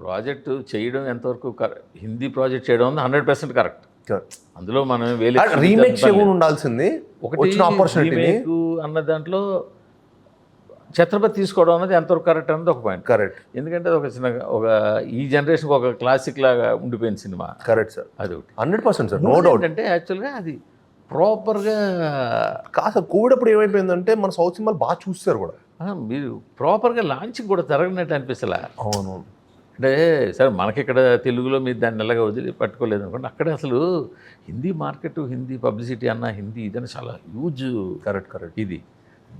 Project చేయడం ఎంతవరకు Hindi project చేయడం 100% కరెక్ట్. అందులో మనం రీమేక్ చేయకుండా ఉండాల్సింది. ఒకటి రీమేక్ అన్న దాంట్లో ఛత్రపతి తీసుకోవడం అన్నది ఎంతవరకు కరెక్ట్ అన్నది ఒక పాయింట్. కరెక్ట్. ఎందుకంటే అది ఒక చిన్న ఒక ఈ జనరేషన్కి ఒక క్లాసిక్ లాగా ఉండిపోయిన సినిమా. Correct sir. అది ఒకటి 100% సార్, నో డౌట్. అంటే యాక్చువల్గా అది ప్రాపర్గా కాదు సార్. కోవిడ్ అప్పుడు ఏమైపోయిందంటే మన సౌత్ సినిమాలు బాగా చూస్తారు కూడా. మీరు ప్రాపర్గా లాంచింగ్ కూడా జరగనట్టు అనిపిస్తలే. అవును. అంటే సరే మనకి ఇక్కడ తెలుగులో మీరు దాన్ని ఎలాగ వదిలి పట్టుకోలేదు అనుకోండి, అక్కడ అసలు హిందీ మార్కెట్, హిందీ పబ్లిసిటీ అన్న హిందీ ఇదని చాలా హ్యూజ్. కరెక్ట్. ఇది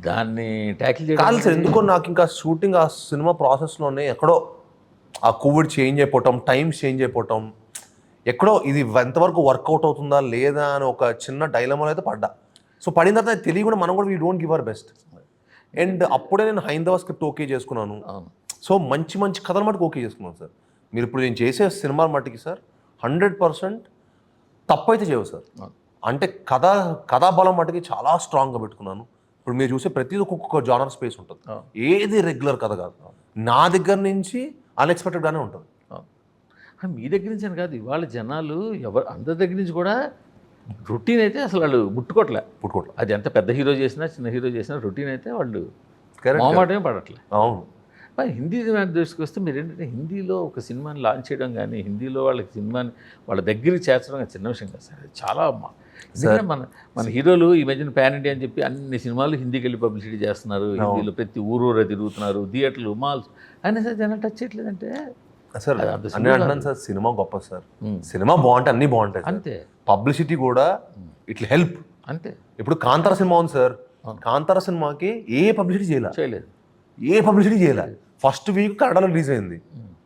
దాన్ని ట్యాకిల్ కాదు చేయడం సార్. ఎందుకో నాకు ఇంకా షూటింగ్ ఆ సినిమా ప్రాసెస్లోనే ఎక్కడో ఆ కోవిడ్ చేంజ్ అయిపోవటం, టైమ్స్ చేంజ్ అయిపోవటం, ఎక్కడో ఇది ఎంతవరకు వర్కౌట్ అవుతుందా లేదా అని ఒక చిన్న డైలమాలో అయితే పడ్డా. సో పడిన తర్వాత తెలియకుండా మనం కూడా we don't give our best. And అప్పుడే నేను హైందవ స్క్రిప్ట్ ఓకే చేసుకున్నాను. సో మంచి మంచి కథల మటుకు ఓకే చేసుకున్నాను సార్. మీరు ఇప్పుడు నేను చేసే సినిమాల మట్టుకి సార్ 100% తప్పైతే చేయవు సార్. అంటే కథాబలం మటుకి చాలా స్ట్రాంగ్గా పెట్టుకున్నాను. ఇప్పుడు మీరు చూసే ప్రతిదీ ఒక్కొక్క జానర్ స్పేస్ ఉంటుంది. ఏది రెగ్యులర్ కథ కాదు. నా దగ్గర నుంచి అన్ఎక్స్పెక్టెడ్గానే ఉంటుంది. మీ దగ్గర నుంచి అని కాదు, ఇవాళ జనాలు అందరి దగ్గర నుంచి కూడా రొటీన్ అయితే అసలు వాళ్ళు ముట్టుకోవట్లే. అది ఎంత పెద్ద హీరో చేసినా చిన్న హీరో చేసినా రొటీన్ అయితే వాళ్ళు మొహమాటమే పడట్లే. అవును. మరి హిందీ దృష్టికి వస్తే మీరు ఏంటంటే హిందీలో ఒక సినిమాని లాంచ్ చేయడం కానీ హిందీలో వాళ్ళకి సినిమాని వాళ్ళ దగ్గరికి చేర్చడం చిన్న విషయం కాదు సార్. చాలా మన హీరోలు ఈ మధ్యన పాన్ ఇండియా అని చెప్పి అన్ని సినిమాలు హిందీకి వెళ్ళి పబ్లిసిటీ చేస్తున్నారు. హిందీలో ప్రతి ఊరూరా తిరుగుతున్నారు, థియేటర్లు, మాల్స్. అయినా సార్ జనం టచ్ చేయట్లేదంటే సార్ అన్నీ అంటున్నాను సార్. సినిమా గొప్ప సార్. సినిమా బాగుంటే అన్నీ బాగుంటాయి అంతే. పబ్లిసిటీ కూడా ఇట్లా హెల్ప్ అంతే. ఇప్పుడు కాంతార సినిమా ఉంది సార్. కాంతార సినిమాకి ఏ పబ్లిసిటీ చేయలేదు. ఫస్ట్ వీక్ కన్నడలో రిలీజ్ అయింది,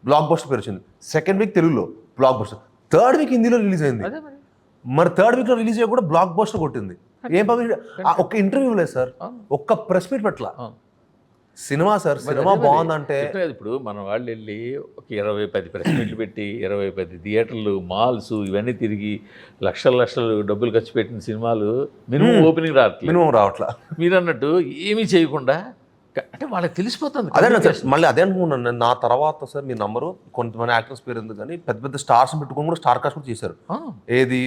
బ్లాక్ బస్టర్ పేరు వచ్చింది. సెకండ్ వీక్ తెలుగులో బ్లాక్ బస్టర్. థర్డ్ వీక్ హిందీలో రిలీజ్ అయింది. మరి థర్డ్ వీక్లో రిలీజ్ అయ్యి కూడా బ్లాక్ బస్టర్ కొట్టింది. ఏం పబ్లిసిటీ? ఒక్క ఇంటర్వ్యూ లేదు సార్, ఒక్క ప్రెస్ మీట్ పెట్టలా. సినిమా సార్, సినిమా బాగుందంటే ఇప్పుడు మన వాళ్ళు వెళ్ళి ఒక 20-10 ప్రెస్ మీట్లు పెట్టి 20-10 థియేటర్లు, మాల్స్ ఇవన్నీ తిరిగి లక్షలు డబ్బులు ఖర్చు పెట్టిన సినిమాలు మినిమం ఓపెనింగ్ రావట్లా. మీరు అన్నట్టు ఏమీ చేయకుండా అంటే వాళ్ళకి తెలిసిపోతుంది. అదే సార్, మళ్ళీ అదే అనుకున్నాను నేను. నా తర్వాత సార్ మీ నంబరు కొంతమంది యాక్టర్స్ పేరు ఎందుకు కానీ పెద్ద స్టార్స్ పెట్టుకుని కూడా స్టార్ కాస్ట్ కూడా చేశారు. ఏది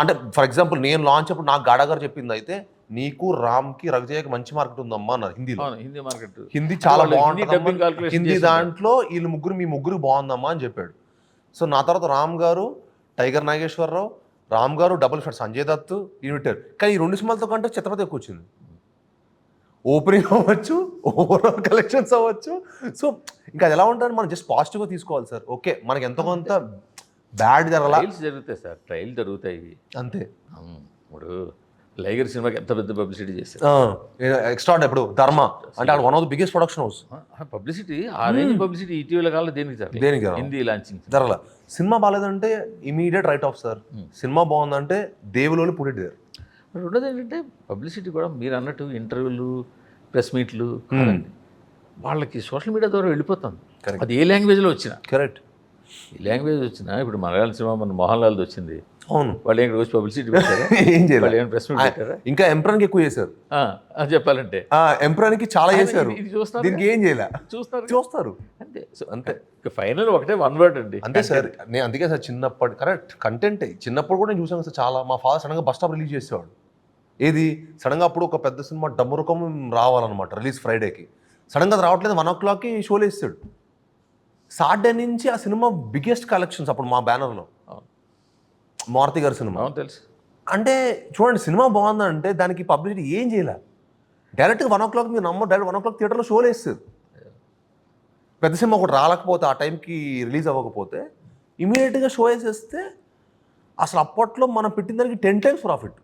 అంటే ఫర్ ఎగ్జాంపుల్ నేను లాంచ్ అప్పుడు నాకు గాడా గారు చెప్పింది అయితే నీకు రామ్కి రవితేజకి మంచి మార్కెట్ ఉందమ్మా అన్నారు. హిందీ మార్కెట్ హిందీ చాలా బాగుంటుంది, హిందీ దాంట్లో వీళ్ళు మీ ముగ్గురు బాగుందమ్మా అని చెప్పాడు. సో నా తర్వాత రామ్ గారు, టైగర్ నాగేశ్వరరావు, రామ్ గారు, డబుల్ షాట్ సంజయ్ దత్ ఈయన పెట్టారు. కానీ ఈ 2 సినిమాలతో కంటే ఛత్రపతి ఎక్కువ వచ్చింది. ఓపెనింగ్ అవ్వచ్చు, ఓవరాల్ కలెక్షన్స్ అవ్వచ్చు. సో ఇంకా అది ఎలా ఉంటుంది, మనం జస్ట్ పాజిటివ్గా తీసుకోవాలి సార్. ఓకే మనకి ఎంతో కొంత బ్యాడ్ జరుగుతాయి సార్, ట్రయల్ జరుగుతాయి అంతే. ఇప్పుడు లైగర్ సినిమాకి ఎంత పెద్ద పబ్లిసిటీ చేశారు. ఎక్స్ట్రా ఇప్పుడు ధర్మ అంటే one of the biggest production house. Publicity ఆ రేంజ్ పబ్లిసిటీ ఇటీవల కాలంలో దేనికి హిందీ లాంచింగ్ జరగల. సినిమా బాగాలేదంటే ఇమీడియట్ రైట్ ఆఫ్ సార్. సినిమా బాగుందంటే దేవుళ్ళు పుట్ ఇట్ దేర్. రెండోది ఏంటంటే పబ్లిసిటీ కూడా మీరు అన్నట్టు ఇంటర్వ్యూలు, ప్రెస్ మీట్లు వాళ్ళకి సోషల్ మీడియా ద్వారా వెళ్ళిపోతుంది. అది ఏ లాంగ్వేజ్లో వచ్చినా. కరెక్ట్. ఏ లాంగ్వేజ్ వచ్చినా ఇప్పుడు మలయాళం సినిమా మన మోహన్ లాల్ది వచ్చింది. అవును. వాళ్ళు ఇక్కడ వచ్చి పబ్లిసిటీ పెట్టారా? ఏం చేయాలి, ప్రెస్ మీట్ పెట్టారా? ఇంకా ఎంప్రాన్కి ఎక్కువ చేశారు చెప్పాలంటే. ఎంప్రాన్కి చాలా చేశారు. దీనికి ఏం చేయాలి, చూస్తారు అంతే. అంతే. ఫైనల్ ఒకటే వన్ వర్డ్ అండి అంతే సార్. నేను అందుకే సార్ చిన్నప్పటి కరెక్ట్ కంటెంట్ చిన్నప్పుడు కూడా నేను చూసాను సార్. చాలా మా ఫాదర్ సడన్గా బస్ స్టాప్ రిలీజ్ చేసేవాడు. ఏది సడన్గా అప్పుడు ఒక పెద్ద సినిమా డమ్మురకం రావాలన్నమాట రిలీజ్ ఫ్రైడేకి. సడన్గా అది రావట్లేదు, 1 o'clockకి షోలు వేస్తాడు. సాటర్డే నుంచి ఆ సినిమా బిగ్గెస్ట్ కలెక్షన్స్ అప్పుడు మా బ్యానర్లో. మారుతి గారి సినిమా తెలుసు. అంటే చూడండి సినిమా బాగుందంటే దానికి పబ్లిసిటీ ఏం చేయాలి. డైరెక్ట్గా 1 o'clock మీరు నమ్మరు, డైరెక్ట్ 1 o'clock థియేటర్లో షోలు వేస్తారు. పెద్ద సినిమా ఒకటి రాలేకపోతే ఆ టైంకి రిలీజ్ అవ్వకపోతే ఇమీడియట్గా షో వేసేస్తే అసలు అప్పట్లో మనం పెట్టిన దానికి 10 times ప్రాఫిట్.